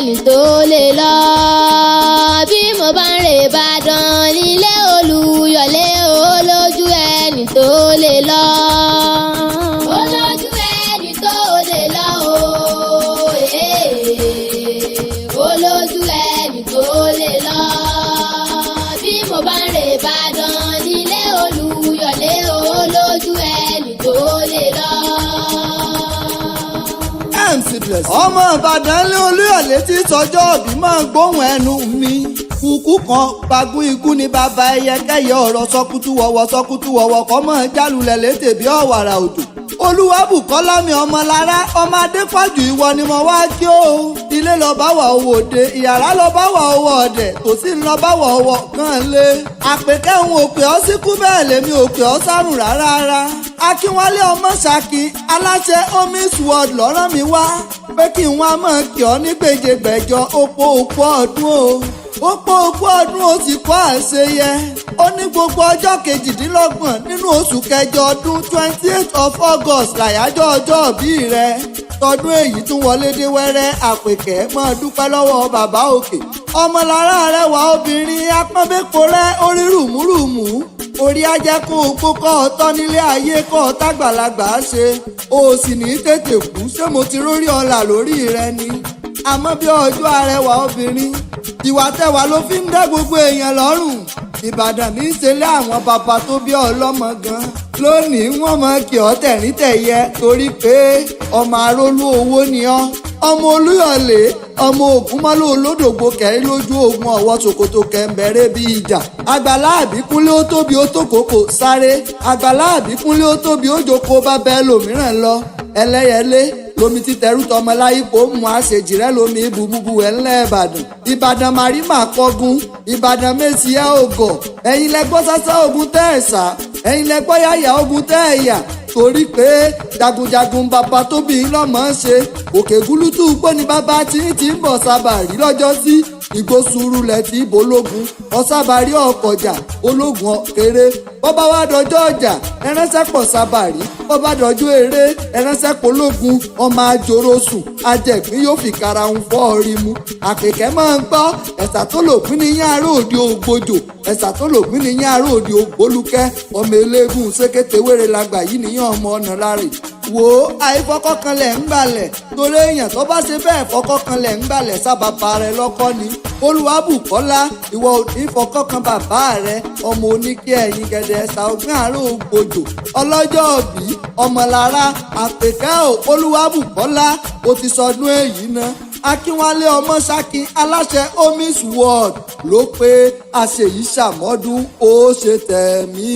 ẹni tó lè lọ. Bí mo bá ń rè Ìbàdàn nílé Olúyọ̀lé olójú ẹni tó lè lọ. Olójú ẹni tó lè lọ o. Olójú ẹni tó lè lọ. Bí mo bá ń rè Ìbàdàn nílé Olúyọ̀lé olójú ẹni tó lè lọ. ọmọ Ìbàdàn lé Olúyọ̀lé tí sọjọ́ òbí máa gbóhùn ẹnu mi. kúkú kan bagún ikú ni bàbá ẹyẹkẹyẹ ọ̀rọ̀ sọkútú wọ̀wọ̀ kọ́ mọ́ jálulẹ̀ létè bí ọ̀wàrà òjò. Olúwabùkọ́lámi ọmọlára ọmọ Adépọ̀jù ìwọ ni mo wá kí o. ilé lọ bá wà owó òde, ìyàrá lọ bá wà owó ọ̀dẹ̀, tòsí ń lọ bá wà owó kan lé. àpèkẹ́ òun ò pè ọ́ síkú bẹ́ẹ̀ lèmi ò pè ọ́ sárùn rárá. Akínwálé ọmọ Ṣakí aláṣẹ Omis World lọ́rán mi wá pé kí n wá mọ̀ kí ọ ní gbèjègbèjọ òpó ọdún o. òpó ọdún ó sì kọ́ àṣeyẹ. ó ní gbogbo ọjọ́ kejìdínlọ́gbọ̀n nínú oṣù kẹjọ ọdún 28 of August làyájọ́ ọjọ́ ìbí rẹ̀. tọdún èyí tún wọlé dé wẹ́rẹ́. àpèkẹ́ máa dúpẹ́ lọ́wọ́ bàbá òkè. ọmọlára rẹwà obìnrin apọ́nbẹ́pọ̀ rẹ̀ orí rùmúrùmú. orí ajẹ́kùn òpó kọ́ ọ̀tọ́ nílé ayé kọ́ ọ̀tàgbàlagbà ṣe. o sì ní tètè kú ṣé mo ti rórí ọlà lórí rẹ ni. àmọ́ bí ọjọ́ arẹwà obìnrin ìwà tẹwà ló fi ń dá gbogbo èèyàn lọ́rùn. Ìbàdàn ní í ṣe lé àwọn bàbá tó bí ọlọ́mọ gan. lónìí wọ́n mọ kí ọ tẹ̀rín tẹ̀yẹ torí pé ọmọ arólú owó ni ọ́. ọmọ Olúyọ̀lé ọmọ Ògúnmọ́lá olódògbò kẹ́rí lójú ogun ọ̀wọ́ ṣòkòtò kẹ̀mbẹ̀rẹ̀ bí ìjà. Àgbàlá Àbíkúnlé ó tóbi ó tó kòkò sáré. Àgbàlá Àbíkúnlé ó tóbi ó jòkó bá bẹ́ẹ̀ lòmíràn lọ. ẹlẹ́yẹlé lomi ti tẹrú tọmọ láyé kó mú àṣejì rẹ lomi ibùbùbù ẹ̀ ńlẹ̀ Ìbàdàn. Ìbàdàn màrímà kọ́gun. Ìbàdàn mẹ́sì ẹ̀ ògọ̀. ẹ̀yin lẹ́gbọ́ sásá ogun tẹ́ ẹ̀ sá. ẹ̀yin lẹ́gbọ́ yáyà ogun tẹ́ ẹ̀ yà. torí pé jagunjagun bàbá tóbi lọ́mọ ṣe. òkè gúlútù gbó ni bàbá tí ń bọ̀ sábà rí lọ́jọ́ sí. ìgbó sùúrù lẹ̀ tí bológun. ọ̀sábàrí ọ̀kọ̀jà ológun ọ̀kẹ́rẹ́. bọ́bá wá dọjọ́ ọjà ẹránṣẹ́ pọ̀ sábàrí. bọ́bá dọjọ́ eré ẹránṣẹ́ pológun. ọmọ àjòrò sùn ajẹ̀gbín yóò fi karahun fọ́ orí mu. àpèkẹ́ máa ń gbọ́ ẹ̀sà tó lòpin ní yàrá òde ògbójò. ẹ̀sà tó lòpin ní yàrá òde ògbólúkẹ́. ọmọ eléégún sékétéwéré lágbà yìí níyàn ọmọ ọ̀nà láre. wò ó àìfọkọ́kanlẹ̀ ń gbalẹ̀ torí èèyàn tó bá ṣe bẹ́ẹ̀ fọkọ́kanlẹ̀ ń gbalẹ̀ sábàbà rẹ̀ lọ́kọ́ ni. Olúwabùkọ́lá ìwọ ò ní fọkọ́kan bàbá rẹ̀. ọmọ oníkí ẹ̀yìn gẹ̀dẹ̀ ẹ̀sà ogún àárọ̀ ògbójò. ọlọ́jọ́ òbí ọmọlára àpèkẹ́ ò Olúwabùkọ́lá ó ti sọdún èyí náà. Akínwálé ọmọ Ṣakí aláṣẹ Omis World ló pé àṣeyìí ṣàmọ́dún ó ṣe tẹ̀mí.